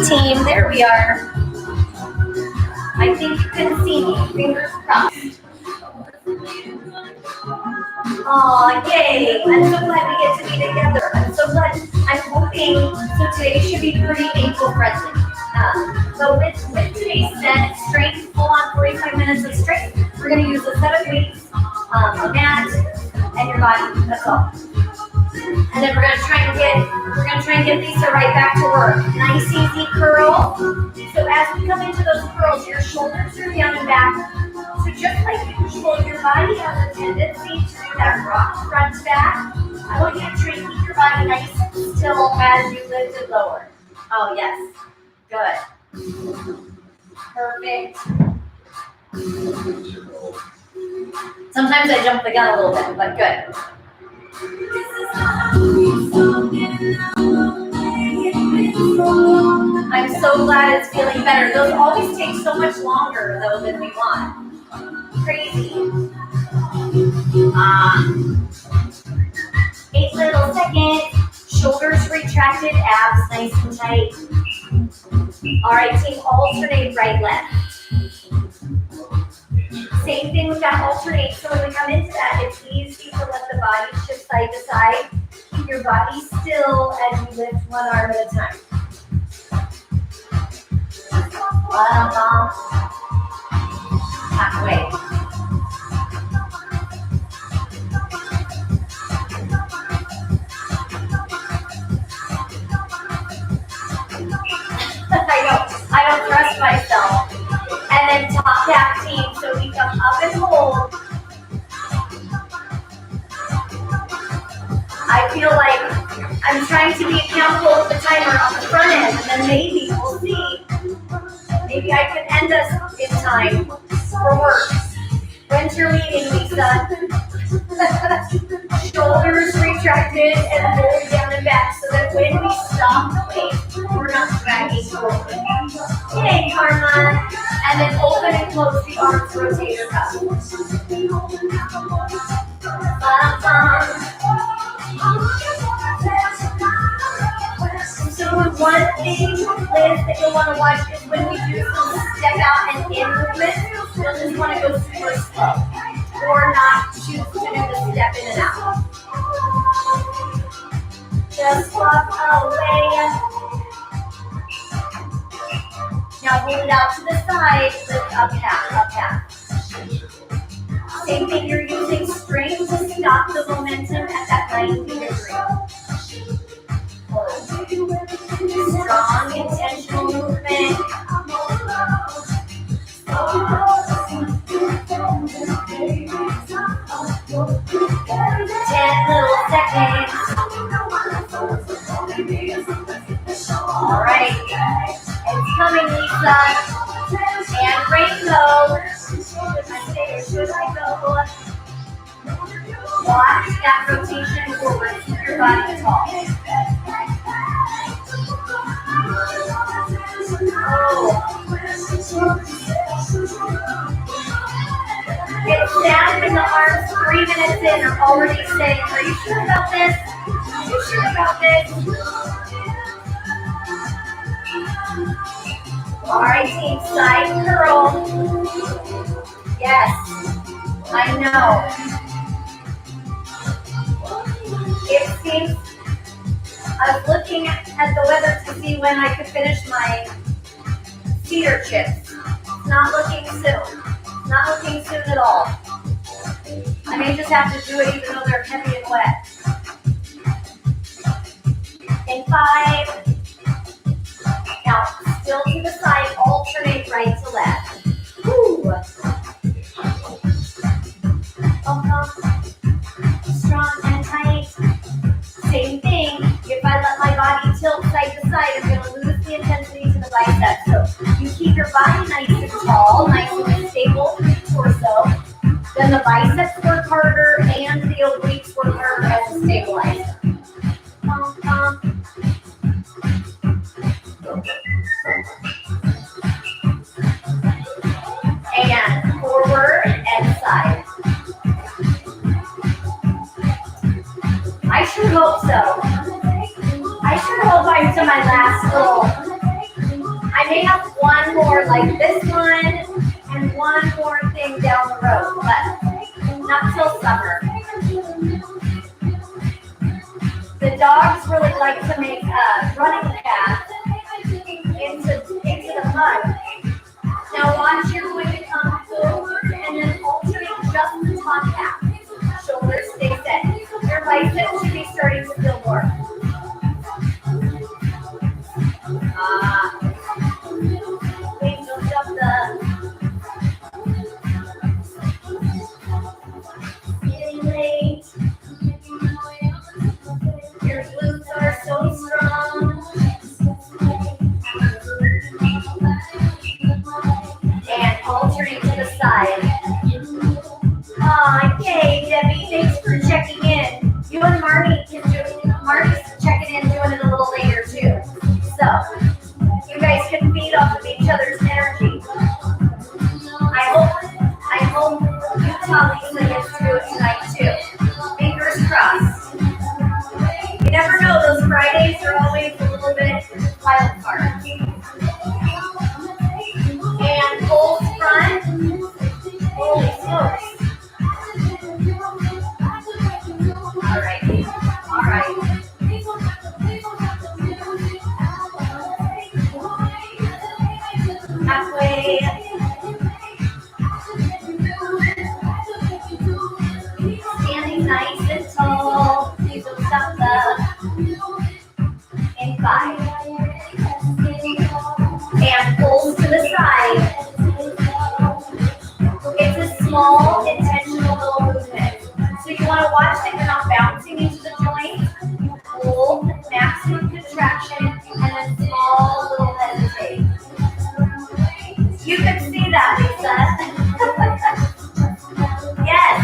team. There we are. I think you can see me. Fingers crossed. Oh, yay. I'm so glad we get to be together. I'm so glad. I'm hoping, so today should be pretty ankle friendly. So with today's set, strength, full on 45 minutes of strength, we're going to use a set of weights, a mat, and your body. That's all. And then we're going to try and get Lisa right back to work. Nice, easy curl. So as we come into those curls, your shoulders are down and back. So just like usual, your body has a tendency to do that rock front back. I want you to try and keep your body nice and still as you lift and lower. Oh, yes. Good. Perfect. Sometimes I jump the gun a little bit, but good. I'm so glad it's feeling better. Those always take so much longer, though, than we want. Crazy. 8 little seconds. Shoulders retracted, abs nice and tight. All right, team, alternate right, left. Same thing with that alternate. So when we come into that, it's easy to let the body shift side to side. Keep your body still as you lift one arm at a time. Halfway. I don't trust myself. And then top tap team, so we come up and hold. I feel like I'm trying to be accountable with the timer on the front end, and then maybe we'll see. Maybe I can end us in time for work. When's your meeting, Lisa? Shoulders retracted and hold down and back so that when we stop the weight, we're not dragging forward. Yay, Karma. And then open and close the arms, rotate your cup. So one thing, Liz, that you'll want to watch is when we do some step out and in movement, you'll just want to go super slow or not choose to do the step in and out. Just walk away. Now hold it out to the side, lift up half. Same thing, you're using strength to stop the momentum at that 90-degree. Strong, intentional movement. 10 little seconds. All right. It's coming, Lisa. And rainbow. Should I go? Watch that rotation forward. Keep your body tall. It's down in the arms 3 minutes in. I'm already saying, are you sure about this? Are you sure about this? All right, team, side curl. Yes, I know. It seems I was looking at the weather to see when I could finish my cedar chips. It's not looking soon. Not looking soon at all. I may just have to do it even though they're heavy and wet. In 5. Now, still to the side, alternate right to left. Woo! Strong and tight. Same thing. If I let my body tilt side to side, I'm going to lose the intensity to the biceps. So you keep your body nice and tall, nice and stable through the torso. Then the biceps work harder and the obliques work harder as a stabilizer. And forward and side. I sure hope so. I sure hope I'm to my last little I may have one more like this one and one more thing down the road, but not till summer. The dogs really like to make a running path into the mud. Now watch, you're going to come forward and then alternate just the top half. Shoulders stay set. Your biceps should be starting to feel more. Wait, don't jump getting late. Your glutes are so strong. And alternate to the side. Yay, Debbie, thanks for checking in. You and Marty can do it. Marty's checking in, doing it a little later too. So, you guys can feed off of each other's energy. I hope Utah Lisa gets to do it tonight too. Fingers crossed. You never know, those Fridays are always a little bit wild card. And pulls front. Holy smokes. All right. Halfway. Standing nice and tall. Please don't stop in 5. And pulls to the side. It's a small, intentional little movement. So you want to watch that you're not bouncing into the joint. You pull, maximum contraction, and then small little hesitate. You can see that, Lisa. Yes.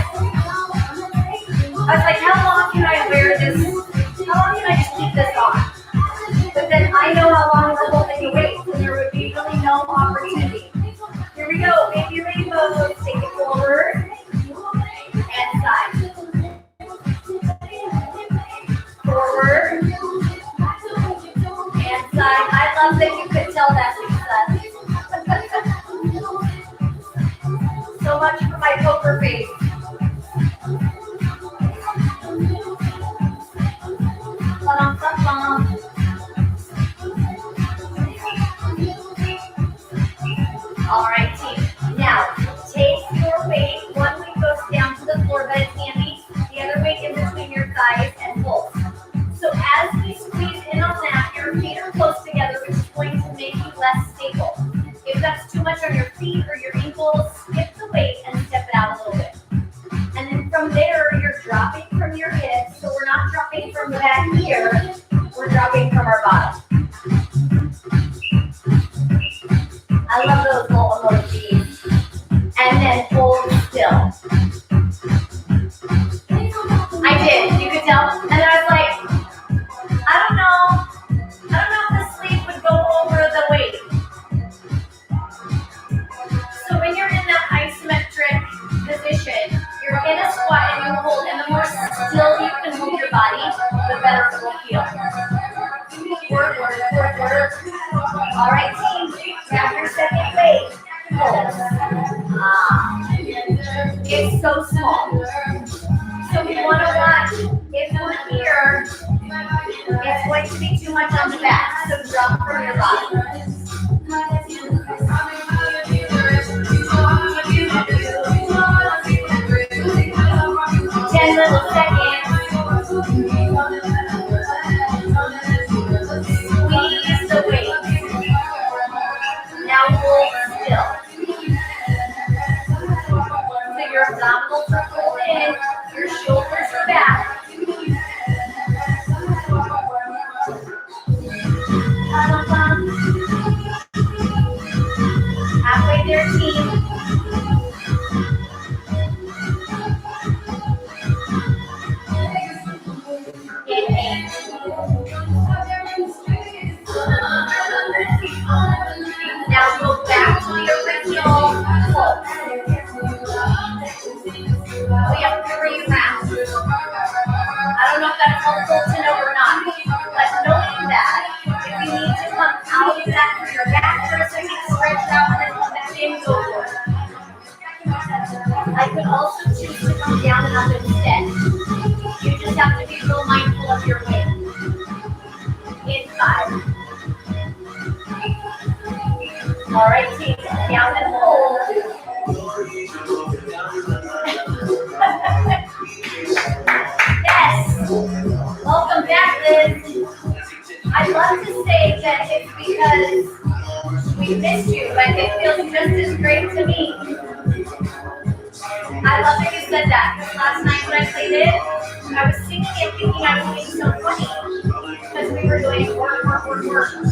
I was like, how long can I wear this? How long can I just keep this on? But then I know how long the whole thing waits, and there would be really no opportunity. Here we go, baby rainbows. Take it forward and side. Forward and side. I love that you could tell that, Lisa. So much for my poker face. All right, team. Now, take your weight. One weight goes down to the floor, but it's handy. The other weight in between your thighs and pull. So as we squeeze in on that, your feet are close together, which is going to make you less stable. If that's too much on your feet or your ankles, skip the weight and step it out a little bit. And then from there, you're dropping from your hips. So we're not dropping from the back here. We're dropping from our bottom. I love those little emojis. And then hold still. I did. You could tell. And then I was like, I don't know if the sleeve would go over the weight. So when you're in that isometric position, you're in a squat and you hold, and the more still you can move your body, the better it will feel. Work. All right, team. Grab your second weight. Hold. It's so small. So we want to watch. If we're here, it's going to be too much on the back. So drop from your body. 10 little seconds. Squeeze the weight. Now hold still. So your abdominals are pulled in, your shoulders are back. All right, team, down and hold. Yes. Welcome back, Liz. I'd love to say that it's because we missed you, but it feels just as great to me. I love that you said that, because last night when I played it, I was singing and thinking I was being so funny, because we were doing work,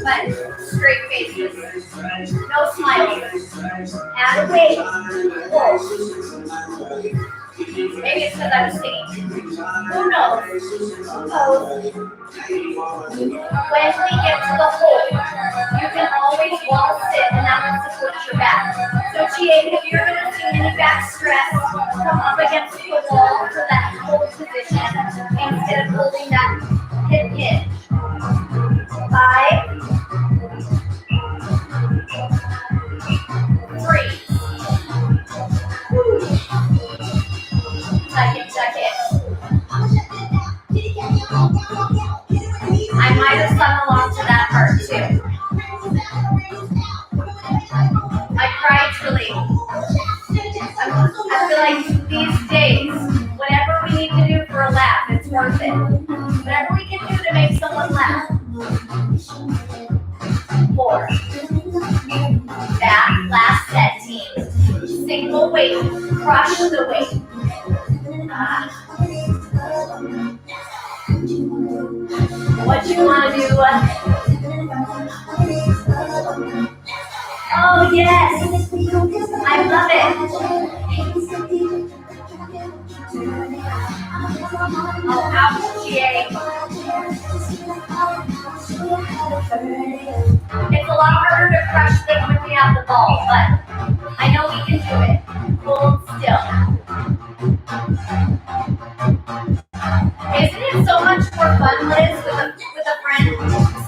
but straight faces, no smiling. Add a wait, whoa. Maybe it's because I was singing. Who knows? When we get to the hold, you can always wall sit and that will support your back. So GA, if you're going to see any back stress, come up against the wall for that hold position instead of holding that hip hinge. 5, 3. Check it. I might have sung along to that part too. I cried truly. I feel like these days, whatever we need to do for a laugh, it's worth it. Whatever we can do to make someone laugh. 4. That last set, team. Single weight, crush the weight. What you want to do? Oh yes, I love it. Oh, ouch, GA. It's a lot harder to crush things when we have the ball, but I know we can do it. Hold still. Isn't it so much more fun, Liz, with a friend,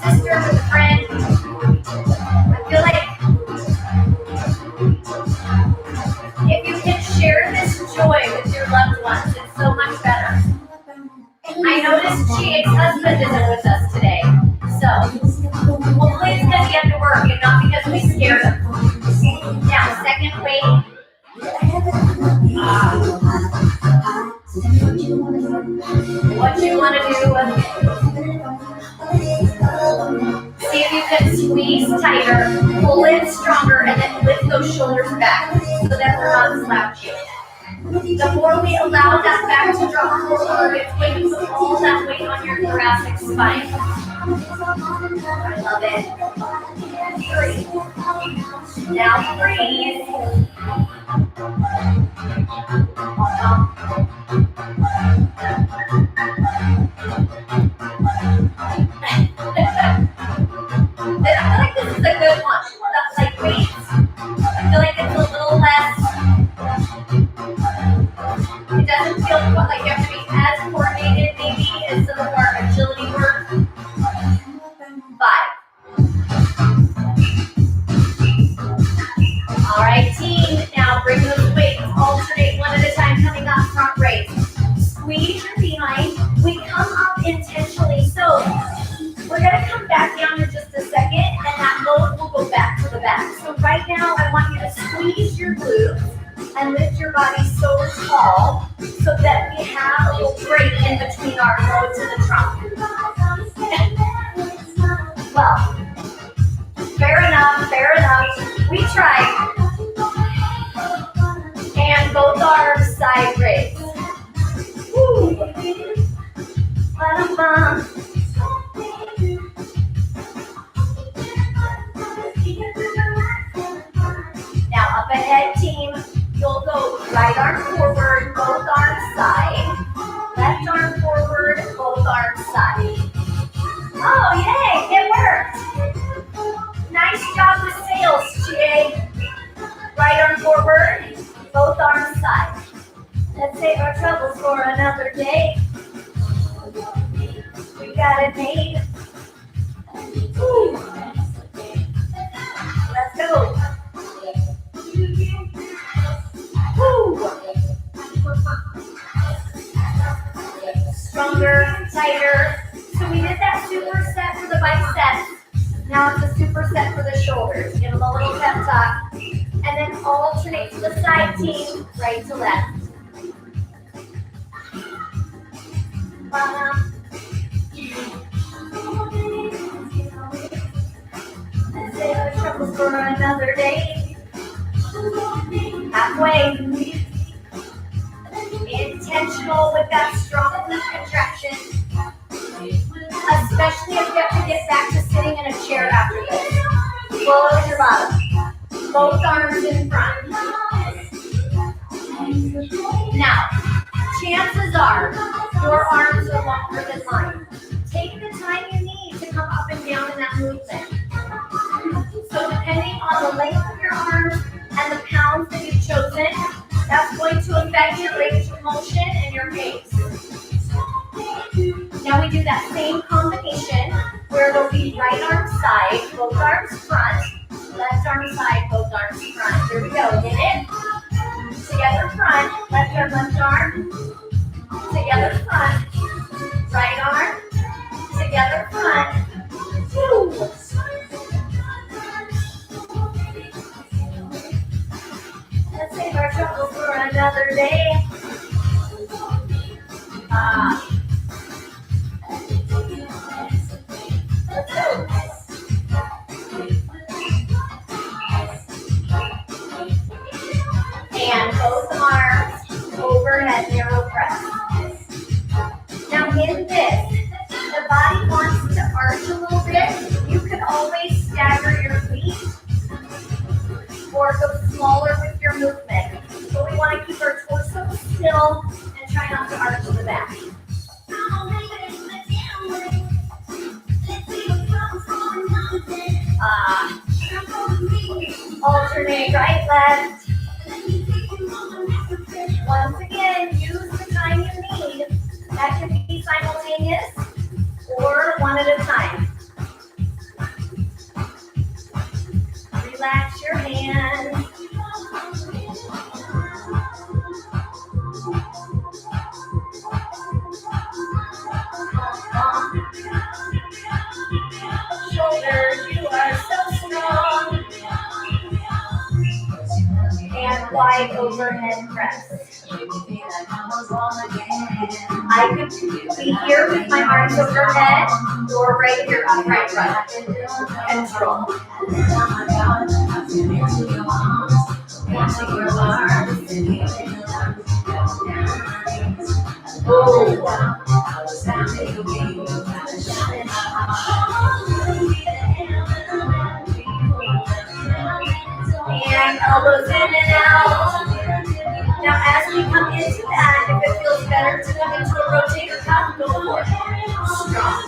sister with a friend? I feel like if you can share this joy with your loved ones, it's so much better. I noticed GA's husband isn't with us today, so hopefully it's because he had to work and not because we scared him. Now, second weight. What you want to do? See if you can squeeze tighter, pull in stronger, and then lift those shoulders back so that we're not slouching. The more we allow that back to drop forward, it's going to put all that weight on your thoracic spine. I love it. 3. Now breathe. I feel like this is a good one. That's like weights. I feel like it's a little less. It doesn't feel like you have to be as coordinated maybe as some of our agility work. 5. All right, team. Now bring those weights. Alternate one at a time coming up front raise. Squeeze your behind. We come up intentionally. So we're going to come back down in just a second, and that load will go back to the back. So right now, I want you to squeeze your glutes and lift your body so tall so that we have a little break in between our loads and the trunk. Well, fair enough. We tried. And both arms side raise. Woo. Now up ahead, team. You'll go right arm forward, both arms side. Left arm forward, both arms side. Oh, yay, it worked. Nice job with sails, GA. Right arm forward, both arms side. Let's save our troubles for another day. We got it made. Woo. Let's go. Woo. Stronger, tighter. So we did that superset for the biceps. Now it's a super superset for the shoulders. Give them a little pep talk. And then alternate to the side team, right to left. Let's say our troubles for another day. Halfway. Intentional with that strong glute contraction. Especially if you have to get back to sitting in a chair after this. Close your bottom. Both arms in front. Now, chances are your arms are longer than mine. Take the time you need to come up and down in that movement. So depending on the length of your arms and the pounds that you've chosen, that's going to affect your range of motion and your pace. Now we do that same combination where it'll be right arm side, both arms front, left arm side, both arms front. Here we go. Hit it. Together front, left arm, together front, right arm, together front. Woo. Let's save our troubles for another day. Let's go. And both arms overhead narrow press. Now in this, the body wants to arch a little bit. You can always stagger your feet or go smaller with your movement. But we want to keep our torso still and try not to arch the back. Alternate right, left. Once again, use the time you need. That can be simultaneous or one at a time. Relax your hands. Shoulders, you are so strong. And wide overhead press. I could be here with my arms overhead or right here upright front. Control. And elbows in and out. Now as we come into that, if it feels better to come into a rotator cuff, go for it. Strong.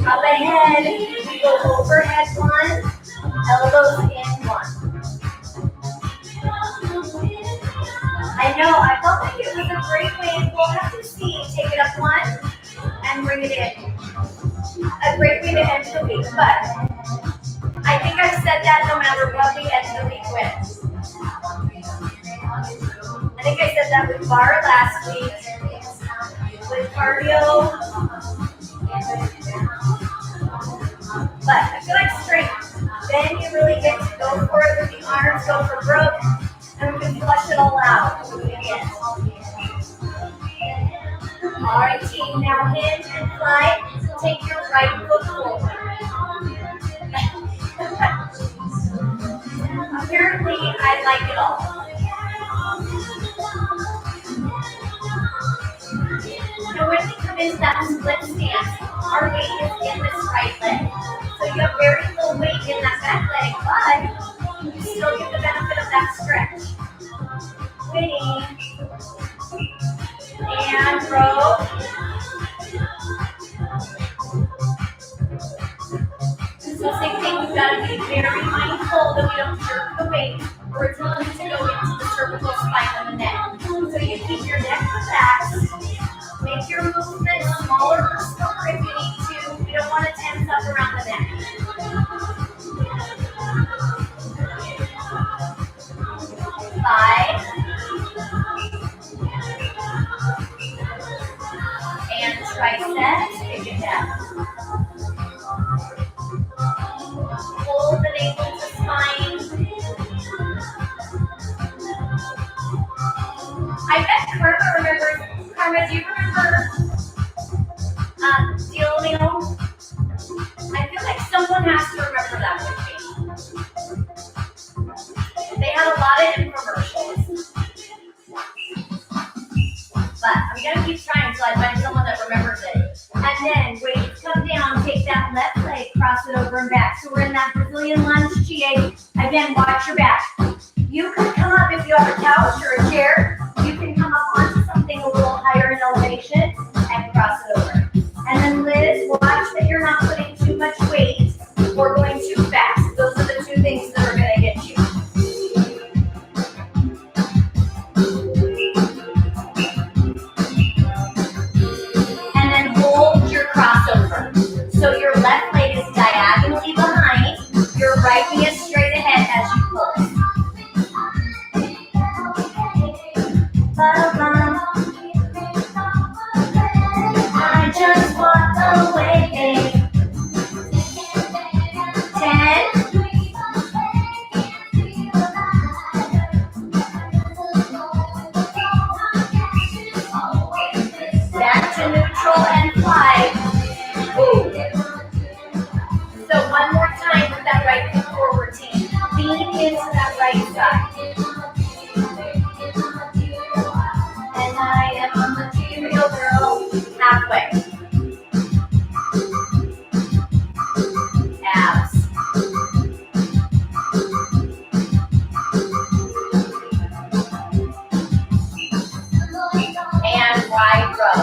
Up ahead, we go overhead one, elbows in one. I know, I felt like it was a great way. We'll have to see. Take it up one and bring it in. A great way to end the week, but I think I've said that no matter what we end the week with. I think I said that with bar last week, with cardio, but I feel like strength. Then you really get to go for it with the arms, go for broke, and we can flush it all out. All right, team, now hinge and fly. Take your right foot forward. Apparently, I like it all. Now, when we come into that split stance, our weight is in this right leg. So you have very little weight in that back leg, but you still get the benefit of that stretch. Winnie. And row. So same thing, we've got to be very mindful that we don't jerk the weight or it's going to go into the cervical spine of the neck. So you keep your neck relaxed. Make your movement smaller or slower if you need to. We don't want to tense up around the neck. 5, And then weights come down, take that left leg, cross it over and back. So we're in that Brazilian lunge, GA. Again, watch your back. You can come up if you have a couch or a chair. You can come up onto something a little higher in elevation and cross it over. And then Liz, watch that you're not putting too much weight or going too fast. Those are the two things that are going to get you. And then hold your crossover. So your left leg is diagonally behind. Your right knee is straight ahead as you pull. I just walked away. 10. Back to neutral and fly. Woo. So one more time with that right foot forward, team. Lean into that right side. And I am on the T-Real girl halfway. Abs. And wide row.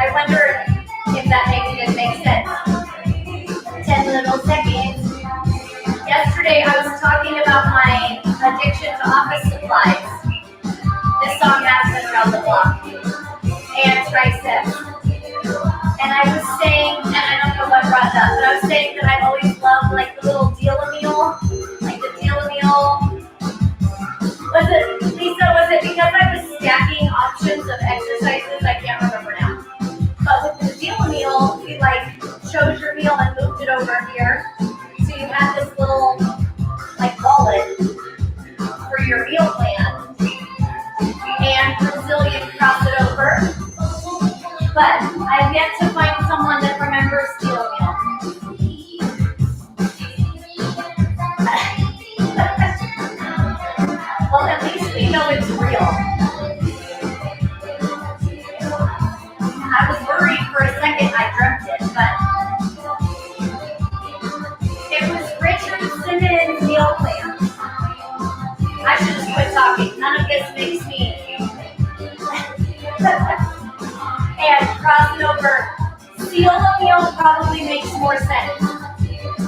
I wonder if that maybe didn't make sense. 10 little seconds. Yesterday I was talking about my addiction to office supplies. This song has been around the block. And triceps. And I was saying, and I don't know what brought that, but I was saying that I've always loved like the little deal-a-meal. Like the deal-a-meal. Was it, Lisa, was it because I was stacking options of exercises? I can't remember now. But with the deal-a-meal, you like chose your meal and moved it over here. So you had this little like wallet for your meal plan. And Brazilian cross it over. But I've yet to find someone that remembers deal-a-meal. Well, at least we know it's real. I was worried for a second I dreamt it, but it was Richard Simmons' meal plan. I should just quit talking. None of this makes me. And cross it over. Seal-a-meal probably makes more sense.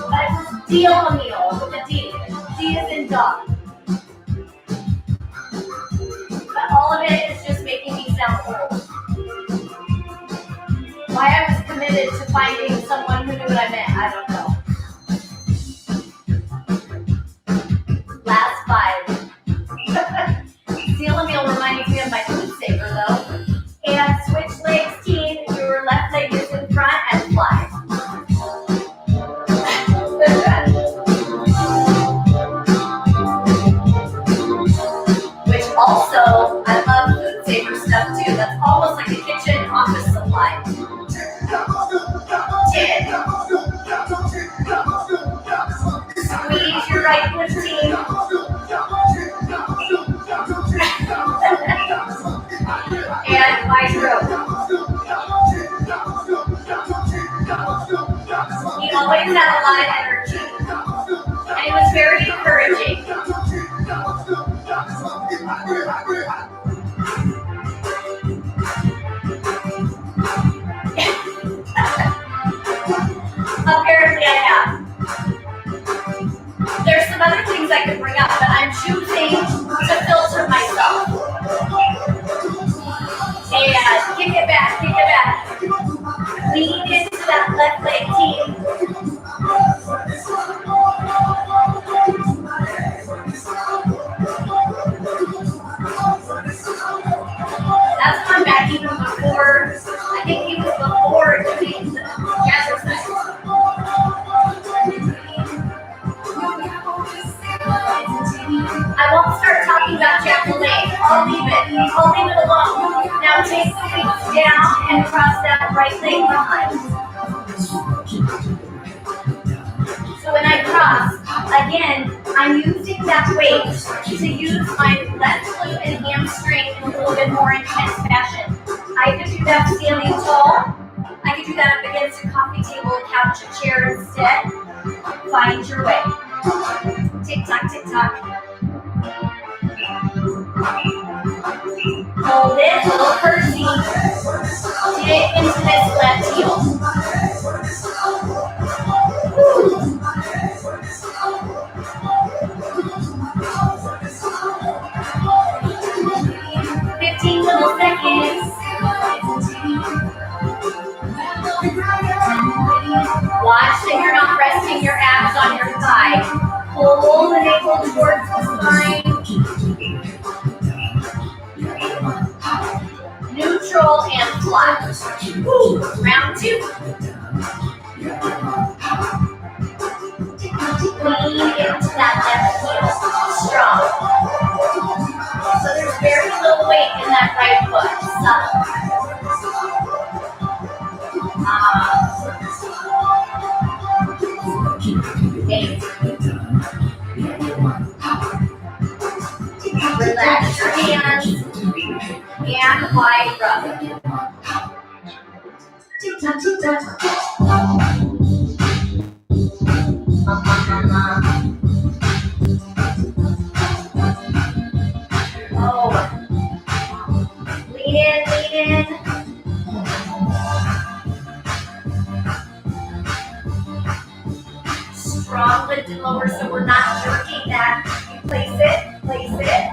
But deal-a-meal with a D. D is in dog. But all of it is just making me sound old. Why I was committed to finding someone who knew what I meant, I don't know. Last 5. Seal-a-meal reminds me of my food saver though. And switch legs, team. Your left leg is in front and fly. Which also, I love food saver stuff too. That's almost like a kitchen office supply. 10. Squeeze your right foot, team. And wide row. He always had a lot of energy. And it was very encouraging. Apparently I have. There's some other things I could bring up, but I'm choosing to filter myself. And kick it back, kick it back. Lean into that left leg, team. That's one back even before, I think he was before doing the jazzercise. I won't start talking about Jacqueline. I'll leave it alone. Now take the feet down and cross that right leg behind. So when I cross, again, I'm using that weight to use my left glute and hamstring in a little bit more intense fashion. I could do that standing tall. I could do that up against a coffee table, a couch, a chair instead. Find your way. Tick tock, tick tock. Hold it, little curtsy. Dig into this left heel. 15 little seconds. Watch that you're not resting your abs on your thigh. Pull the navel towards the spine. Neutral and flat. Round 2. Lean into that left heel. Strong. So there's very little weight in that right foot. Eight. Relax your hands and wide rub. Tick tock, tick tock. Lean in, lean in. Strong lift and lower so we're not jerking that. You place it, place it.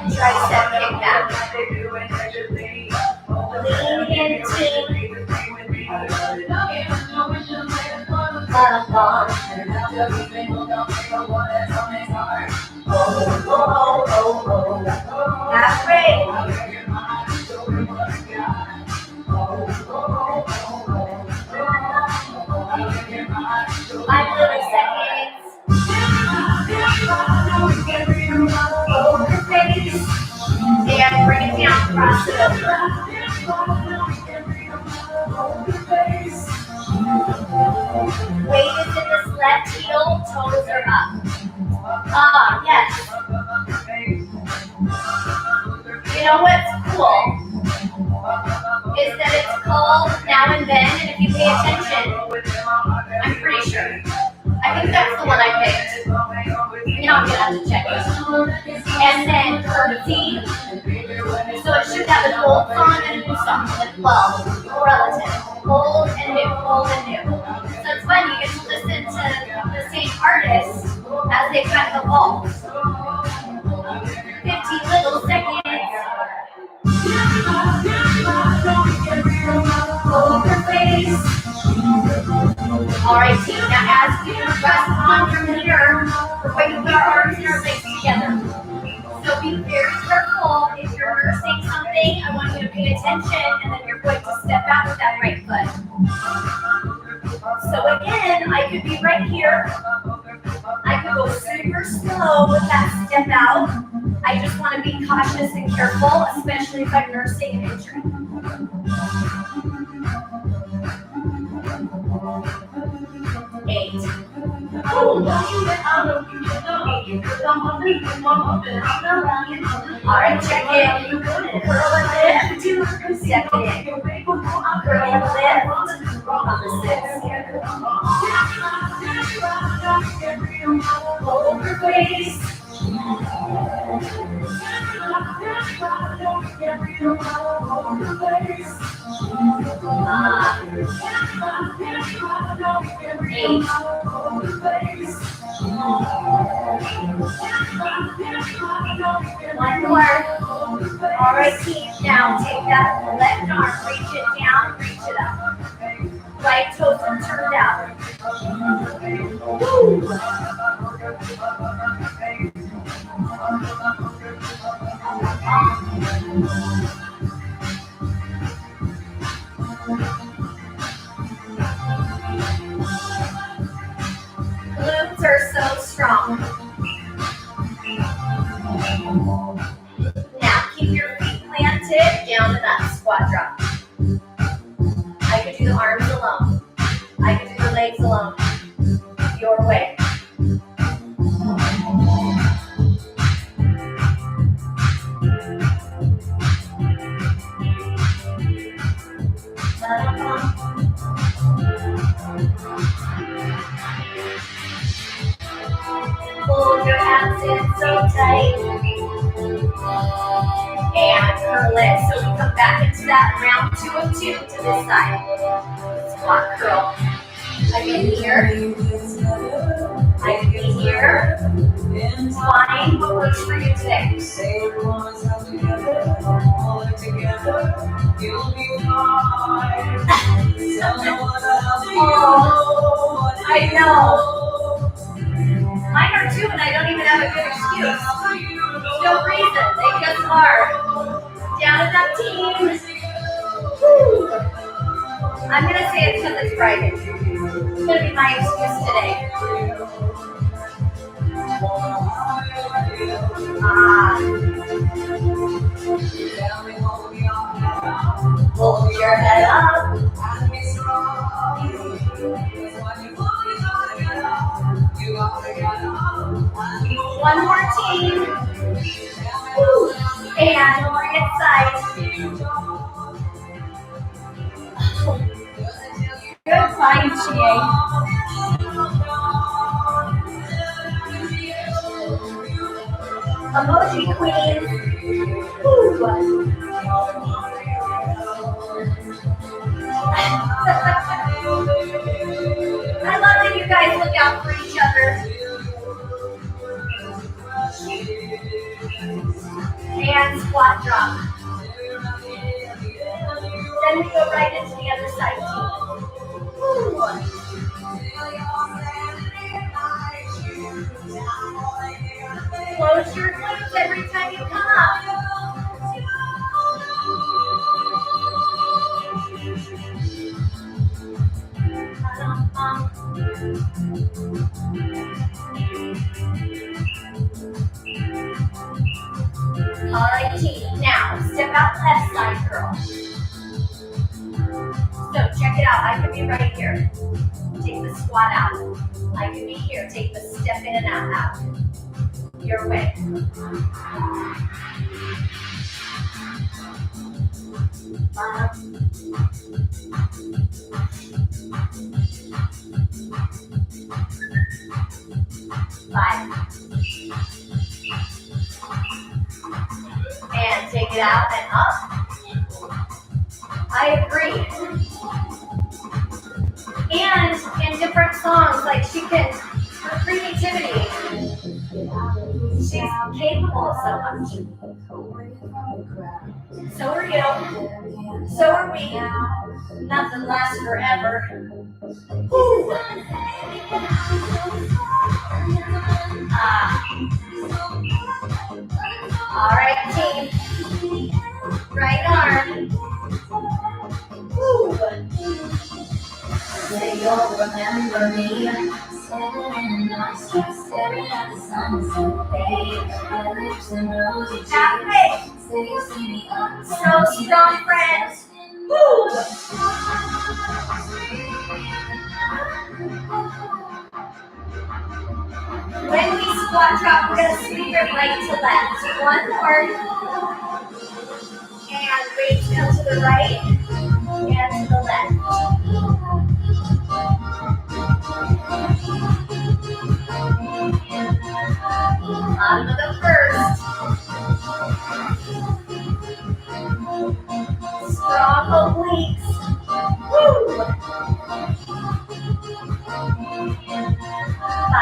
Tricep kick back. Lean into halfway. 5 little seconds. Hold your face and bring it down, cross it over. Weight is in this left heel, toes are up. Yes. You know what's cool is that it's called Now and Then, and if you pay attention, I'm pretty sure. I think that's the one I picked. You know, I'm gonna have to check it. And then curtsy. So it should have an old song and a new song. Well, relative. Old and new, old and new. So it's fun, you get to listen to the same artists as they kind of evolve. 15 little seconds. Hold your face. Alright, team, now as we rest on your mirror, we're going to put our arms and our legs together. So be very careful. If you're nursing something, I want you to pay attention, and then you're going to step out with that right foot. So again, I could be right here. I could go super slow with that step out. I just want to be cautious and careful, especially if I'm nursing an injury. 8. Alright, check it. Curl and lift. Step it in. Curl and lift. On the 6. Hold your face. One more. All right, team. Now take that left arm, reach it down, reach it up. Right toes are turned out. Woo. Glutes are so strong. strong. Now keep your feet planted, down and up, squat drop. I can do the arms alone. I can do the legs alone. Your way. Hold your abs in so tight. And curl it. So we come back into that round 2 of 2 to this side. Squat curl. I can here. I can be here. Flying. What works for you today? Oh, I know. Mine are too, and I don't even have a good excuse. No reason. They just are. Down and up, team. Woo. I'm going to say it because it's Friday. It's going to be my excuse today. Hold your head up. One more team. Woo. And on the inside. Good fight, GA. Emoji queen. Woo. I love that you guys look out for each other. And squat drop. Then we go right into the other side, team. Close your glutes every time you come up. All right, team. Now, step out left side curl. So, check it out. I could be right here. Take the squat out. I could be here. Take the step in and out. Your way. Five. And take it out and up. I agree. And in different songs, like her creativity, she's capable of so much. So are you. So are we. Nothing lasts forever. Woo. All right, team. Right arm. Woo. Say you'll remember me. Halfway. So strong, friends. Woo. When we squat drop, we're going to sweep it right to left. One more. And weights come to the right and to the left. On to the first. Strong obliques. Woo! 5.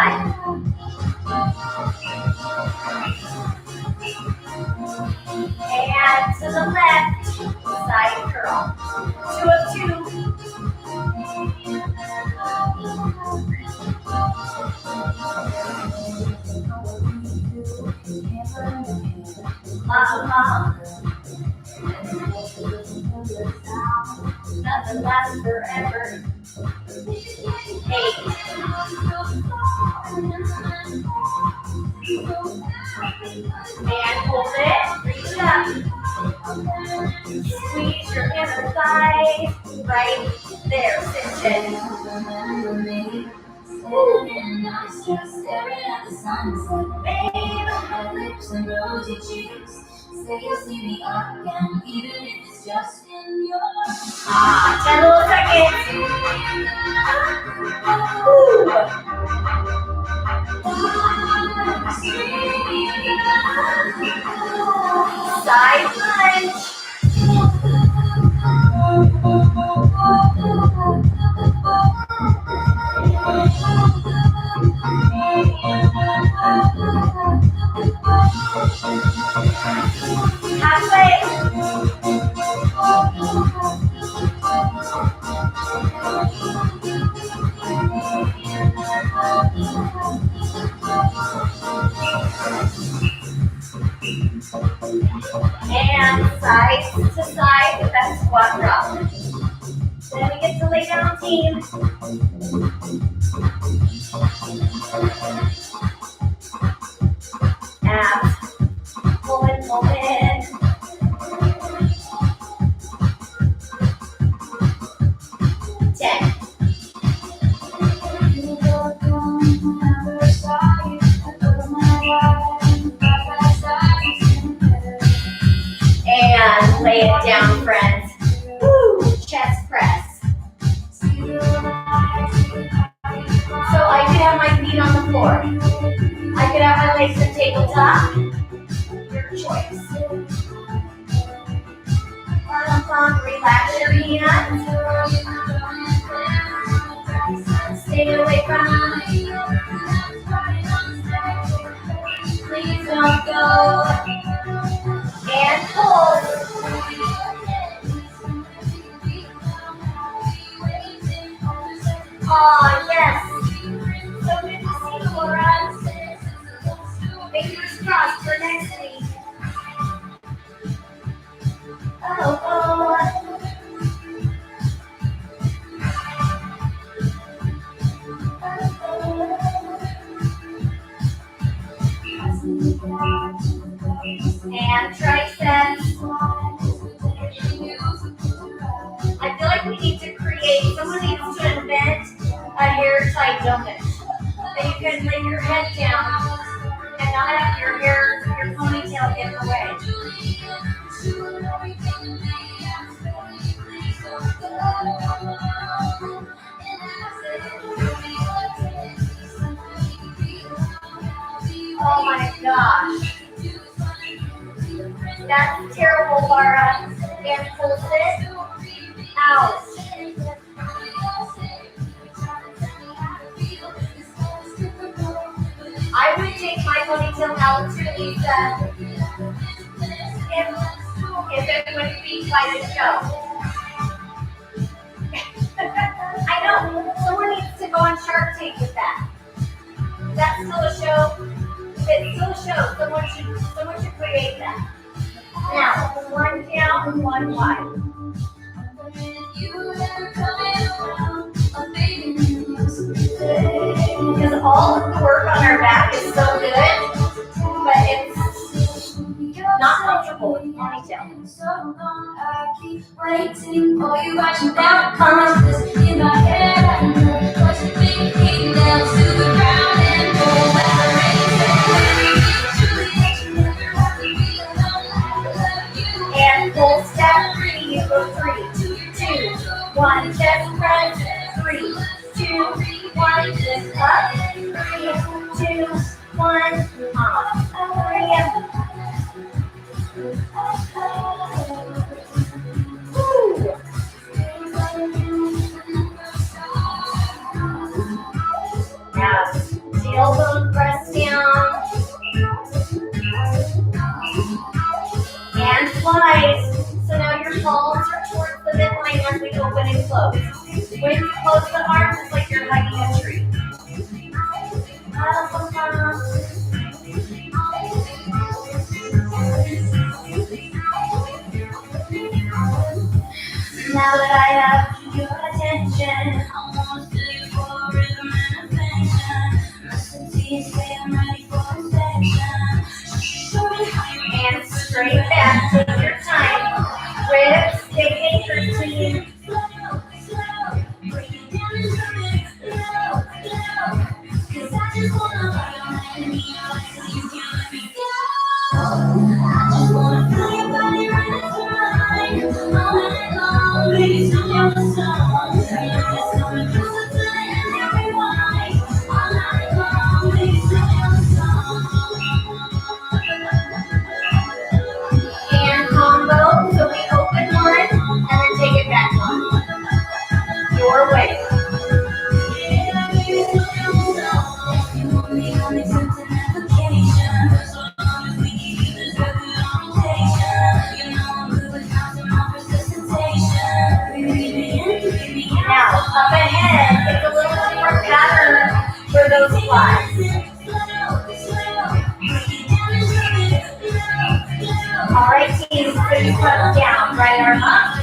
And to the left, side curl. 2 of 2. Nothing lasts forever. 8. And I start staring at the sunset, babe. My lips and rosy cheeks. Say you'll see me again, even if it's just in your 10 little seconds. Side lunge. Halfway. And side to side with that squat drop. Then we get to lay down, team. Abs. Pull in, pull in. And lay it down, friends. Woo! Chest press. So I could have my feet on the floor. I could have my legs on tabletop. Your choice. Relax your hands. Stay away from. Please don't go. And pull. Oh, yes. So good to see you, Laura. Fingers crossed for next week. Oh. And triceps. I feel like we need to create, someone needs to invent a hair tie donut. That you can lay your head down and not have your hair, your ponytail get in the way. Oh my gosh. That's terrible, Laura. And pulls it out. I would take my ponytail out to Lisa if it would be by the show. I know. Someone needs to go on Shark Tank with that. That's still a show. If it's still a show, someone should create that. Now, one down and one wide. Because all of the work on our back is so good, but it's not comfortable with ponytail. So long, I keep waiting for you watching down comments in my head. I know what you think, keep down to the ground and go where the and full step 3, you go 3, 2, 1, chest press, 3, 2, 1, lift up, 3, 2, 1, off, 3, woo. Now, tailbone press down. And slides. So now your palms are towards the midline as we open and close. When you close the arms, it's like you're hugging a tree. Now that I have your attention, I want to do for rhythm and affection. Listen to you say I'm ready for affection. And straight back, take your time. Ribs, take anchor, team. And combo, so we open one and then take it back on. Your way. Now, up ahead, it's a little different pattern for those flies. All right, team, so you put down, right arm up,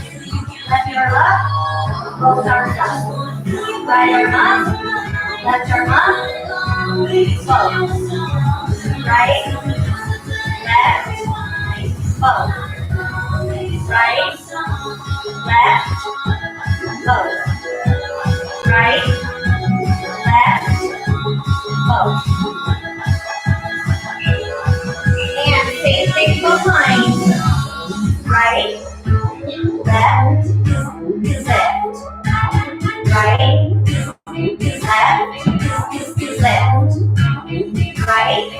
left arm up, both arms up. Right arm up, left arm up, both. Right, left, both. Right, left, both. Right, left, both. And same thing behind. Right, left, lift. Right, left, lift. Right,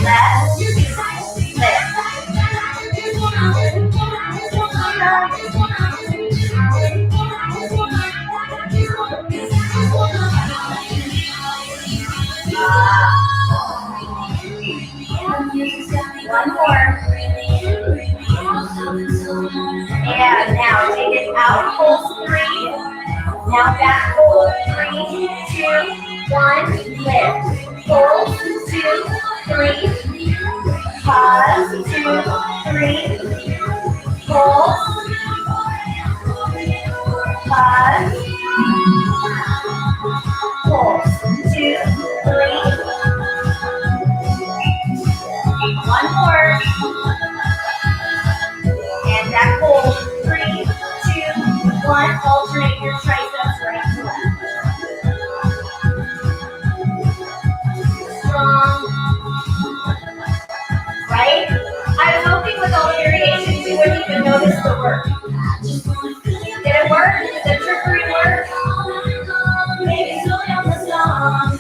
left, One more. And now take it out, hold 3. Now back, hold 3, 2, 1, lift. Hold 2, 3. Pause, 2, 3. Hold. Pause. Hold. 2, 3. One more. And back hold. 3, 2, 1. Alternate your triceps right to left. Strong. Right? I was hoping with all the variations you wouldn't even notice the work. Did it work? Did the trickery work? Maybe slow down the song.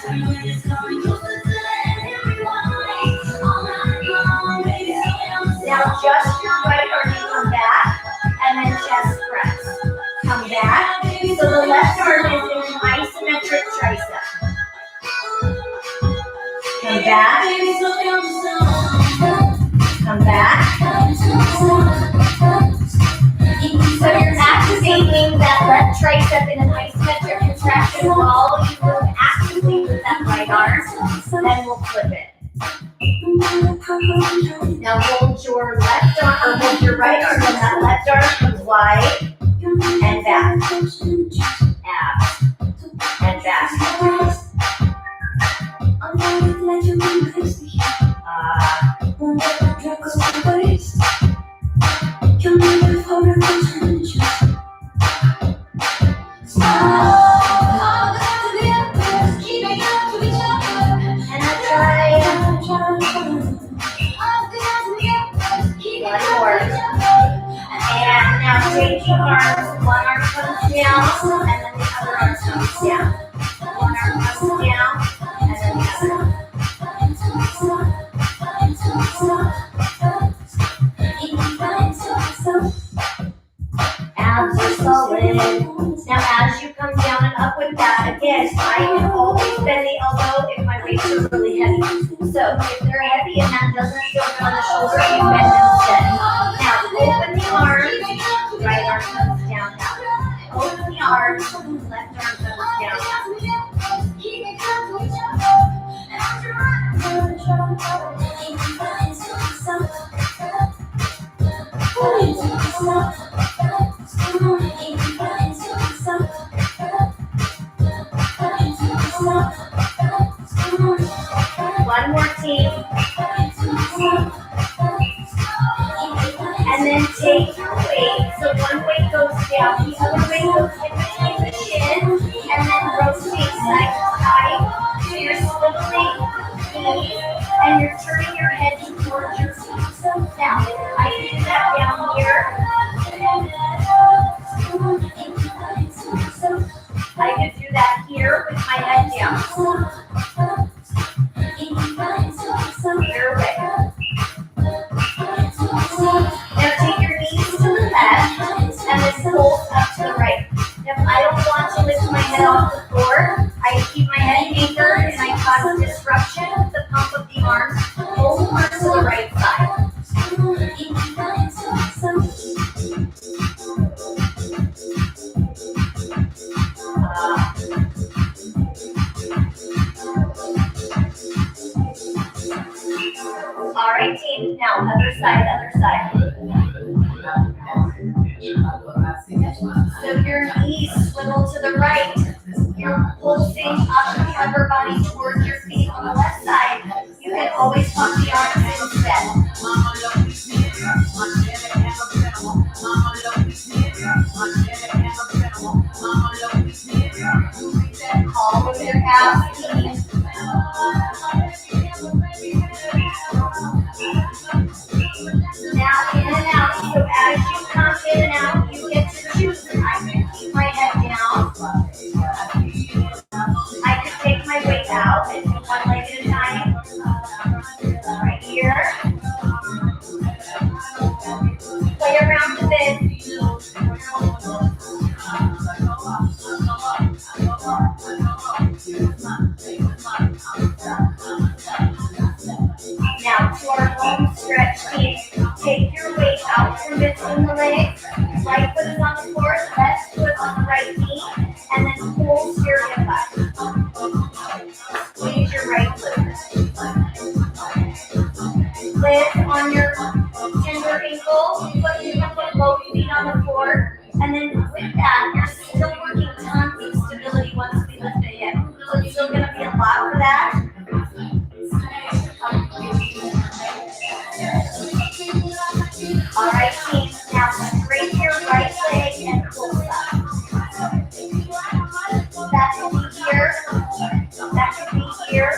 Now just your right arm to come back and then chest press. Come back. So the left arm is in an isometric tricep. Come back. Come back. So you're activating that left tricep in an isometric contraction while you move actively with that right arm. Then we'll flip it. Now hold your left arm, or hold your right arm, and that left arm comes wide and back. Abs. And back. And I try. One more. And now change your arms. One arm comes down, and then the other arm comes down. One arm comes down, and then the other. Abs are solid. Now as you come down and up with that, again, I can always bend the elbow if my weights are really heavy. So if they're heavy and that doesn't feel good on the shoulder, you bend them instead. Now open the arms, right arm comes down now. Open the arms, left arm comes down. One more team. And then take your weight. So one weight goes down, the other weight goes in between the shin, and then rotate side to side. So you're Your way. Now take your knees to the left and then pull up to the right. If I don't want to lift my head off the floor, I keep my head anchored and I cause disruption with the pump of the arms. Pull more to the right side. All right, team. Now other side, other side. So your knees swivel to the right. You're pulsing up the upper body towards your feet on the left side. You can always pump the arms instead. Calm with your calves, team. Now in and out. So as you come in and out, you get to choose. I can keep my head down. I can take my weight out and do one leg at a time. Right here. Play around a bit. Now to our home stretch team. Take your weight out from between the legs. Right foot is on the floor, left foot on the right knee, and then pull your hip up. Squeeze your right glute. Lift on your tender ankle, you can put both feet on the floor, and then with that, you're still working tons of stability once we lift the hip. So it's still going to be a lot for that. All right, team. Now straight your right leg and pull up. That could be here. That could be here.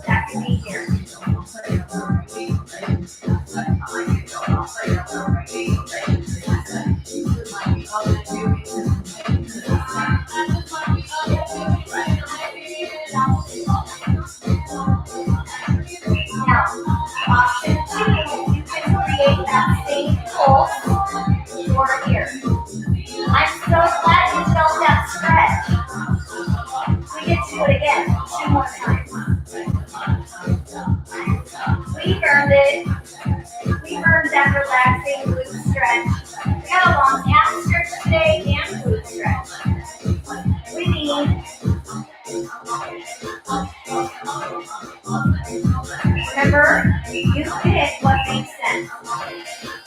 That could be here. Now, option 2, you can create that same pulse for here. I'm so glad you felt that stretch. We get to it again 2 more times. We earned it. We earned that relaxing glute stretch. We got a long calf stretch today and glute stretch. We need. Remember, you pick what makes sense.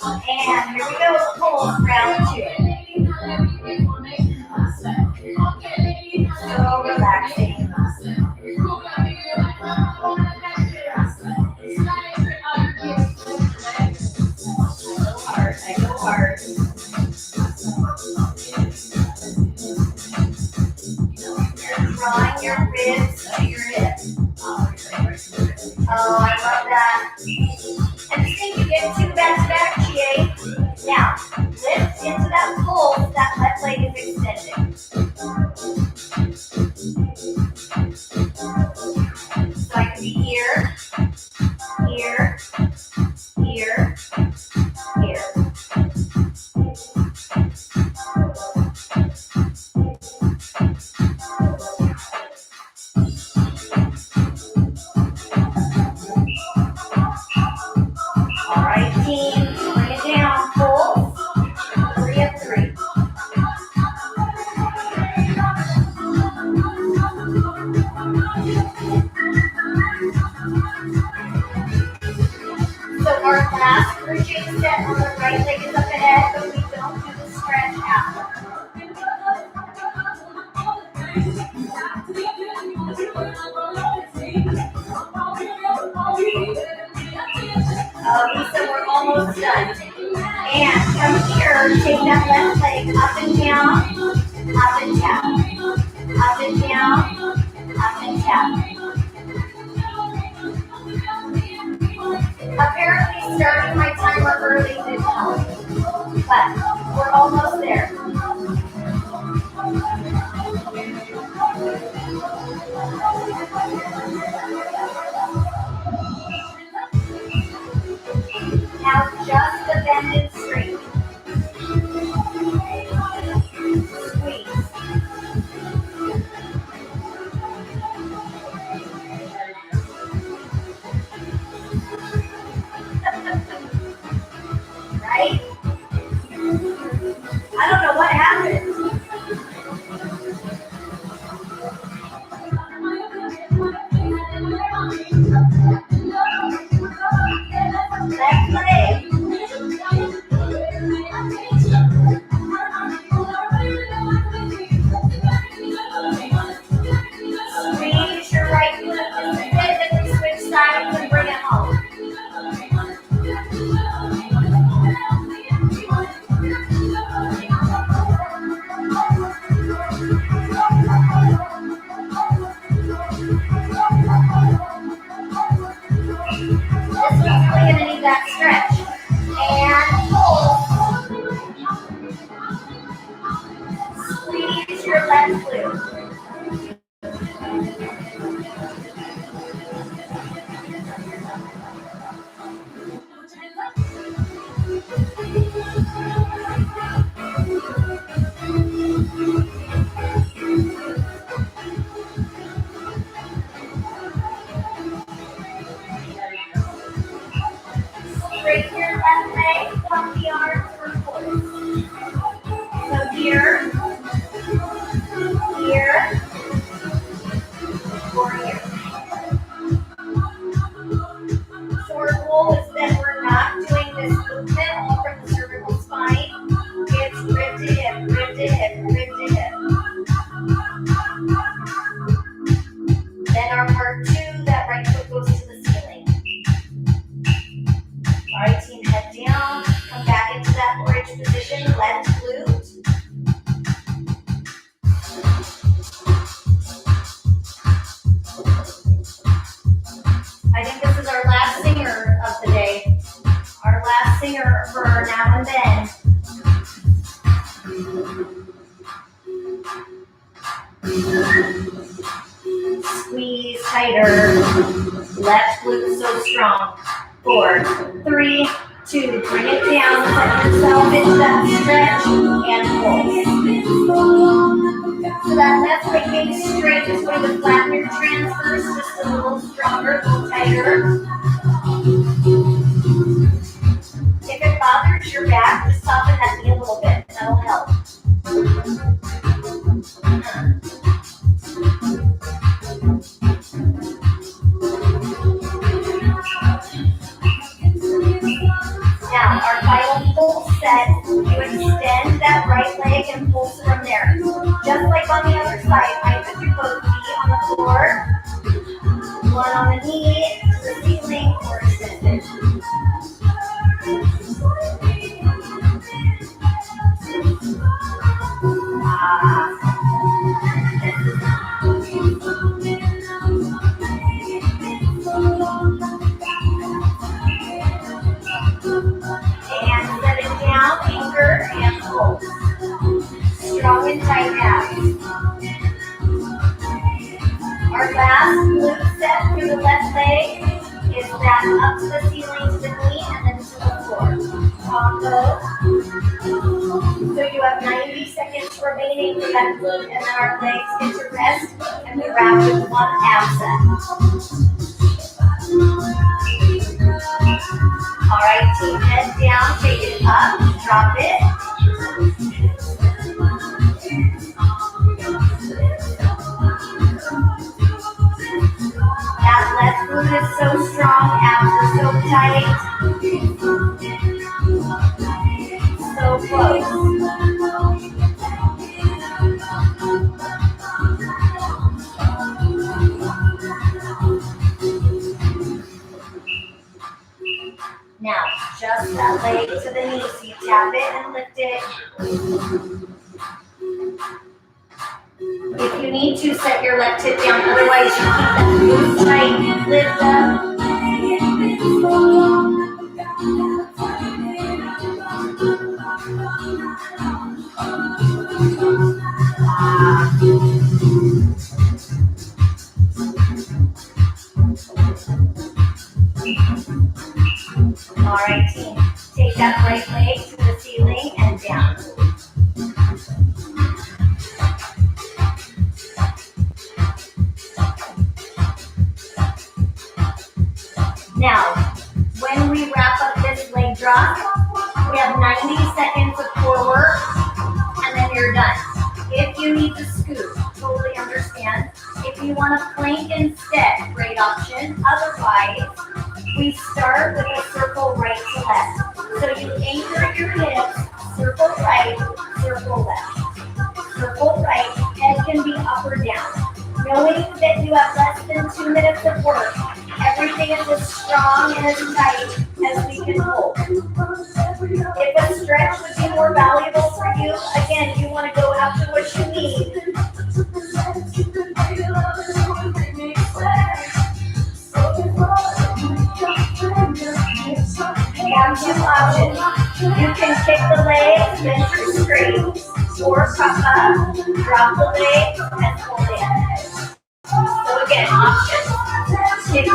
And here we go, pulse round 2. So relaxing. Hard, I go hard. You're drawing your ribs to your hips. Oh, I love that. And just think you get 2 back, GA. Now, lift into that pull, that left leg is extended. So I can be here, here, here, here. All right, team, bring it down, pull, 3 of 3. So our last bridging set on the right leg is up ahead, but we don't do the stretch after. So we're almost done. And from here, take that left leg up and down, up and down, up and down, up and down. Apparently starting my timer early didn't help, but we're almost there. Left leg. Squeeze your right foot just a bit, then we switch sides and bring it home. This one's really gonna need that stretch. And pull. Squeeze your left glute. Straighten your left leg, pump the arms for pulls. So here, here, or here. So our goal is that we're not doing this movement all from the cervical spine. It's rib to hip, rib to hip, rib to hip. Then our part two, that right foot goes to the ceiling. All right, team, head down, come back into that bridge position, left glute. I think this is our last singer of the day. Our last singer for now and then. Squeeze tighter. Left glute so strong. 4, 3, 2. Bring it down. Set yourself into that stretch and pull. So that left leg being straight is going to flatten your transverse just a little stronger, a little tighter. If it bothers your back, just soften that knee a little bit. That'll help. Now, our final pull set, you extend that right leg and pulse from there. Just like on the other side, I put your both feet on the floor, one on the knee, to the ceiling, or extended. And set it down, anchor, and pull. Strong and tight abs. Our last glute set through the left leg is that up to the ceiling to the knee and then to the floor. Combo. So you have 90 seconds remaining for that glute, and then our legs get to rest, and we wrap with one ab set. All right, team, head down, take it up, drop it. That left glute is so strong, abs are so tight. So close. Now, just that leg to the knee, so you tap it and lift it. If you need to, set your left hip down, otherwise you keep that glute tight, lift up. All right, team, take that right leg to the ceiling and down. Now, when we wrap up this leg drop, we have 90 seconds of core work, and then you're done. If you need to scoot, totally understand. If you want to plank and stay minutes of work. Everything is as strong and as tight as we can hold. If a stretch would be more valuable for you, again, you want to go after what you need. You have two options. You can kick the legs, then you're straight, or prop up, drop the legs, and hold in. So again, options. Kick it,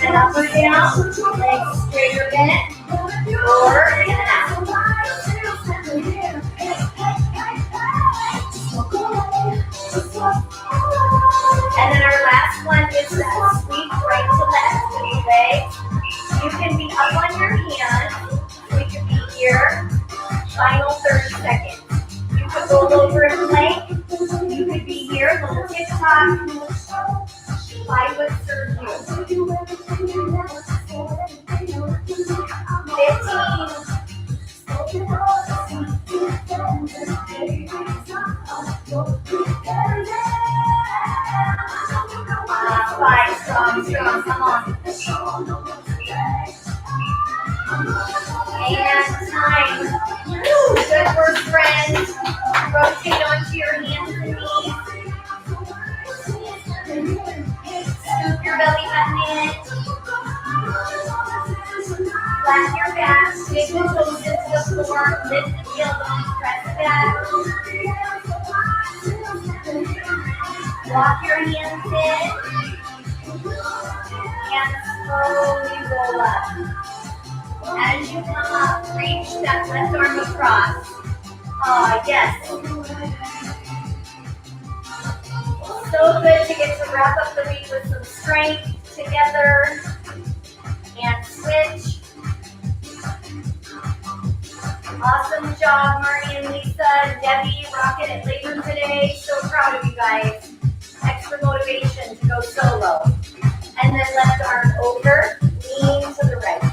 and up or down, legs straight or bent, or in and out. And then our last one is that sweep right to left with your legs. You can be up on your hands. We could be here. Final 30 seconds. You could roll over and plank. You could be here, little tick-tock. 5 would serve you. 5, strong, come on. And time. Woo, good work, friends. Rotate onto your hands and knees. Scoop your belly button in. Flatten your back. Dig the toes into the floor. Lift the tailbone. Press back. Walk your hands in. And slowly roll up. As you come up, reach that left arm across. Yes. So good to get to wrap up the week with some strength together. And switch. Awesome job, Marty and Lisa. Debbie, rocking it later today. So proud of you guys. Extra motivation to go solo. And then left arm over, lean to the right.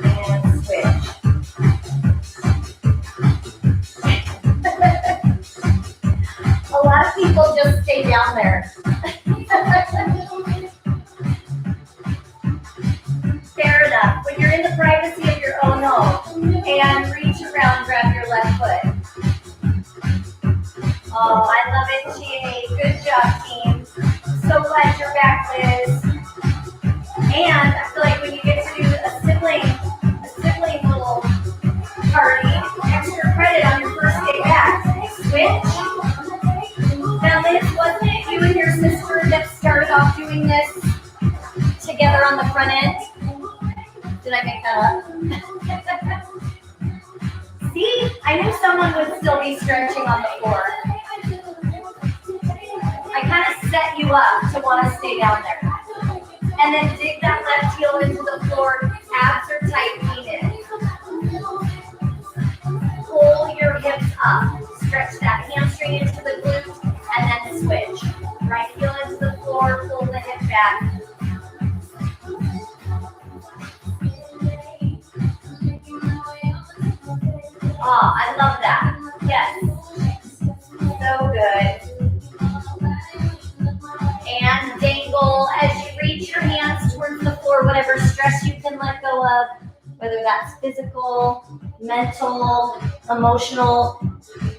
And switch. A lot of people just stay down there. Fair enough. When you're in the privacy of your own home and reach around, grab your left foot. Oh, I love it, Jay. Good job, team. So glad you're back, Liz. And I feel like when you get to do a sibling little party, extra credit on your first day back. Switch. Now, Liz, wasn't it you and your sister that started off doing this together on the front end? Did I make that up? See, I knew someone would still be stretching on the floor. I kind of set you up to want to stay down there. And then dig that left heel into the floor. Abs are tight, lean in. Pull your hips up. Stretch that hamstring into the glute, and then switch. Right heel into the floor, pull the hip back. Oh, I love that. Yes. So good. And dangle as you reach your hands towards the floor, whatever stress you can let go of, whether that's physical, mental, emotional,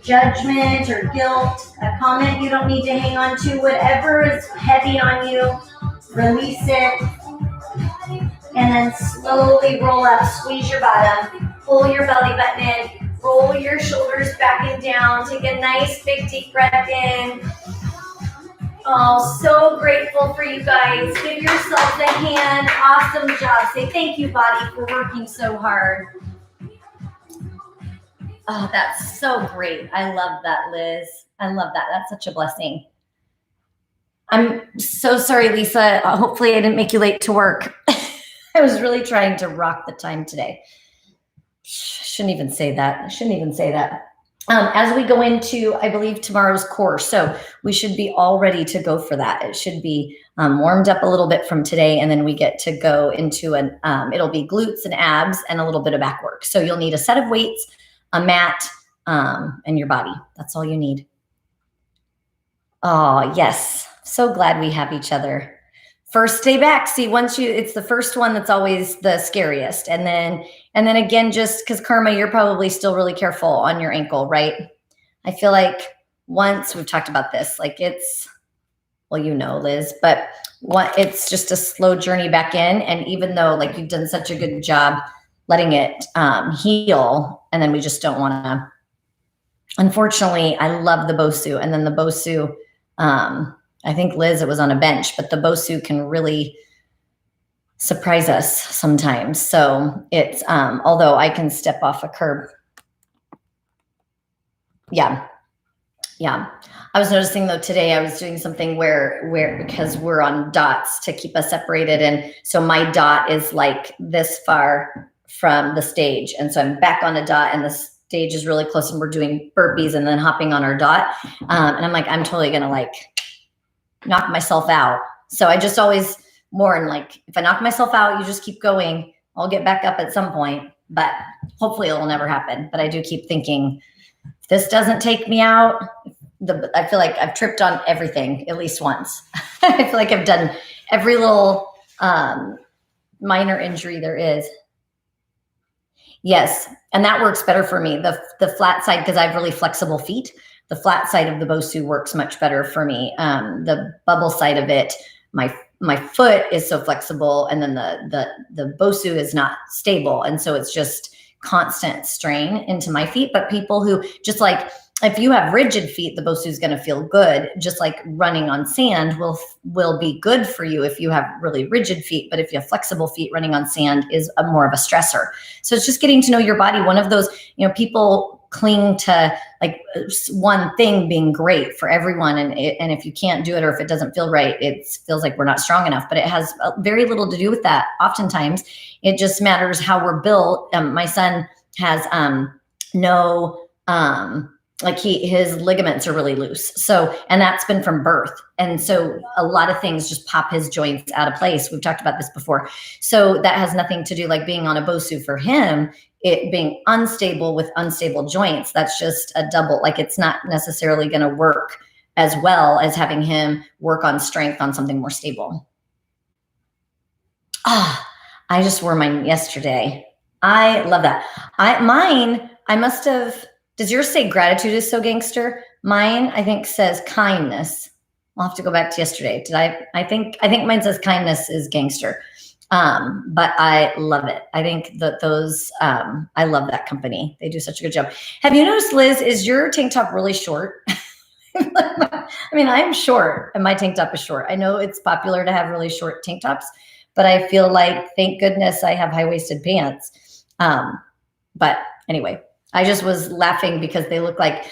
judgment or guilt, a comment you don't need to hang on to, whatever is heavy on you, release it. And then slowly roll up, squeeze your bottom, pull your belly button in, roll your shoulders back and down, take a nice big deep breath in. Oh, so grateful for you guys. Give yourselves a hand. Awesome job. Say thank you, body, for working so hard. Oh, that's so great. I love that, Liz. I love that. That's such a blessing. I'm so sorry, Lisa. Hopefully I didn't make you late to work. I was really trying to rock the time today. Shouldn't even say that. As we go into, I believe, tomorrow's course. So we should be all ready to go for that. It should be warmed up a little bit from today, and then we get to go into it'll be glutes and abs and a little bit of back work. So you'll need a set of weights, a mat, and your body. That's all you need. Oh, yes. So glad we have each other. First day back. See, it's the first one that's always the scariest. And then again, just because Karma, you're probably still really careful on your ankle, right? I feel like once we've talked about this, like well, Liz, but it's just a slow journey back in. And even though like you've done such a good job letting it heal, and then we just don't want to, unfortunately, I love the Bosu. And then the Bosu, I think Liz, it was on a bench, but the Bosu can really surprise us sometimes. So it's, although I can step off a curb. Yeah. I was noticing though today I was doing something where because we're on dots to keep us separated. And so my dot is like this far from the stage. And so I'm back on a dot and the stage is really close and we're doing burpees and then hopping on our dot. And I'm like, I'm totally going to like knock myself out. So I just always warn, like, if I knock myself out, you just keep going. I'll get back up at some point, but hopefully it will never happen. But I do keep thinking, if this doesn't take me out, I feel like I've tripped on everything at least once. I feel like I've done every little minor injury there is. Yes, and that works better for me. The flat side, because I have really flexible feet, the flat side of the Bosu works much better for me. The bubble side of it, my foot is so flexible, and then the Bosu is not stable, and so it's just constant strain into my feet. But people who just like, if you have rigid feet, the Bosu is going to feel good. Just like running on sand will be good for you if you have really rigid feet. But if you have flexible feet, running on sand is more of a stressor. So it's just getting to know your body. One of those, people cling to like one thing being great for everyone. And if you can't do it, or if it doesn't feel right, it feels like we're not strong enough, but it has very little to do with that. Oftentimes it just matters how we're built. My son has his ligaments are really loose. So, and that's been from birth. And so a lot of things just pop his joints out of place. We've talked about this before. So that has nothing to do like being on a Bosu for him, it being unstable with unstable joints. That's just a double, like it's not necessarily going to work as well as having him work on strength on something more stable. I just wore mine yesterday. I love that. Does yours say gratitude is so gangster? Mine, I think, says kindness. I'll have to go back to yesterday. I think mine says kindness is gangster. But I love it. I think that I love that company. They do such a good job. Have you noticed, Liz, is your tank top really short? I mean, I'm short and my tank top is short. I know it's popular to have really short tank tops, but I feel like, thank goodness I have high-waisted pants. But anyway, I just was laughing because they look like,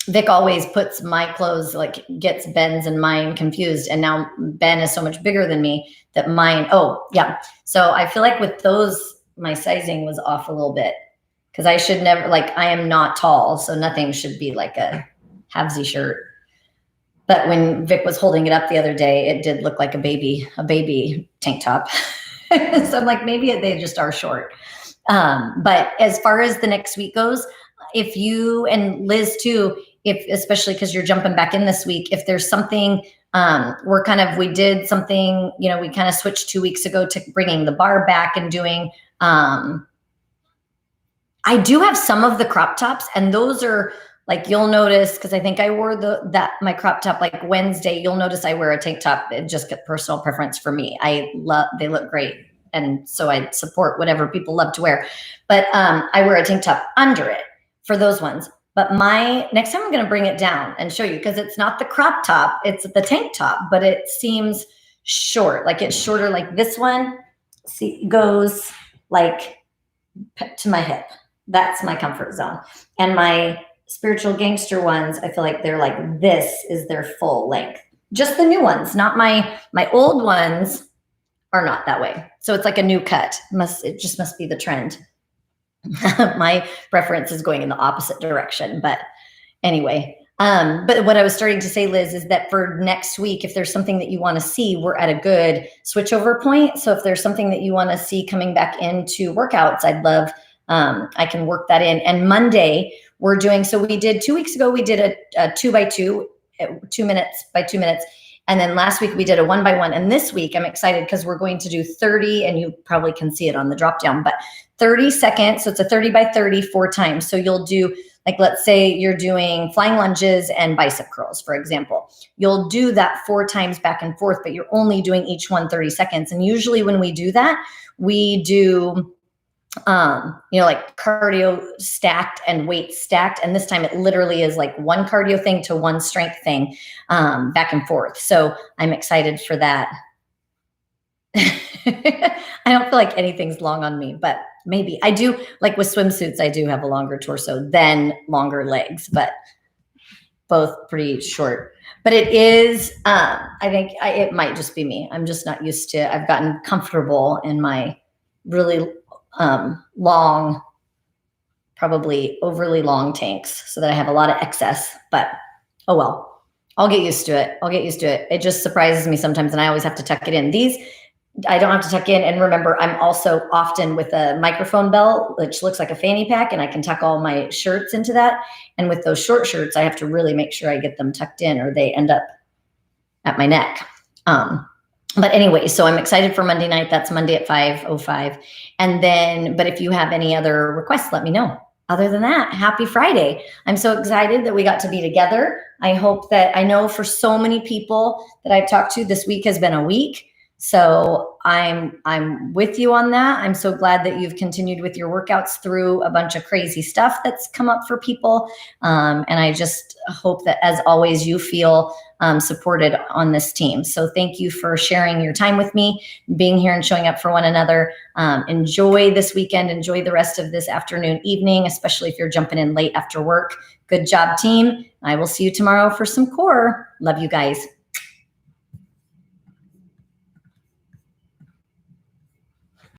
Vic always puts my clothes, like gets Ben's and mine confused. And now Ben is so much bigger than me that mine, So I feel like with those, my sizing was off a little bit because I should never, like, I am not tall. So nothing should be like a halvesy shirt. But when Vic was holding it up the other day, it did look like a baby tank top. So I'm like, maybe they just are short. But as far as the next week goes, if you and Liz too, especially because you're jumping back in this week, if there's something, we did something, we kind of switched 2 weeks ago to bringing the bar back and doing, I do have some of the crop tops, and those are like, you'll notice, because I think I wore my crop top like Wednesday, you'll notice I wear a tank top. It just get personal preference for me. They look great. And so I support whatever people love to wear, but I wear a tank top under it for those ones. But next time I'm going to bring it down and show you, because it's not the crop top, it's the tank top, but it seems short. Like it's shorter, like this one goes like to my hip. That's my comfort zone. And my spiritual gangster ones, I feel like they're like, this is their full length. Just the new ones, not my old ones are not that way. So it's like a new cut. It just must be the trend. My preference is going in the opposite direction. But anyway, but what I was starting to say, Liz, is that for next week, if there's something that you want to see, we're at a good switchover point. So if there's something that you want to see coming back into workouts, I'd love I can work that in. And Monday we're doing, so we did 2 weeks ago, we did a 2x2, 2 minutes by 2 minutes. And then last week we did a 1x1. And this week I'm excited because we're going to do 30, and you probably can see it on the drop down, but 30 seconds. So it's a 30 by 30, 4 times. So you'll do, like, let's say you're doing flying lunges and bicep curls, for example. You'll do that 4 times back and forth, but you're only doing each one 30 seconds. And usually when we do that, we do, like cardio stacked and weight stacked. And this time it literally is like one cardio thing to one strength thing, back and forth. So I'm excited for that. I don't feel like anything's long on me, but maybe I do. Like with swimsuits, I do have a longer torso than longer legs, but both pretty short. But it is, I think it might just be me. I'm just not used to, I've gotten comfortable in my really long, probably overly long tanks, so that I have a lot of excess, but oh well, I'll get used to it. It just surprises me sometimes, and I always have to tuck it in. These, I don't have to tuck in. And remember, I'm also often with a microphone belt, which looks like a fanny pack, and I can tuck all my shirts into that. And with those short shirts, I have to really make sure I get them tucked in, or they end up at my neck. But anyway, so I'm excited for Monday night. That's Monday at 5:05. And then, but if you have any other requests, let me know. Other than that, happy Friday. I'm so excited that we got to be together. I hope that, I know for so many people that I've talked to, this week has been a week. So I'm with you on that. I'm so glad that you've continued with your workouts through a bunch of crazy stuff that's come up for people. And I just hope that, as always, you feel supported on this team. So thank you for sharing your time with me, being here and showing up for one another. Enjoy this weekend. Enjoy the rest of this afternoon, evening, especially if you're jumping in late after work. Good job, team. I will see you tomorrow for some core. Love you guys.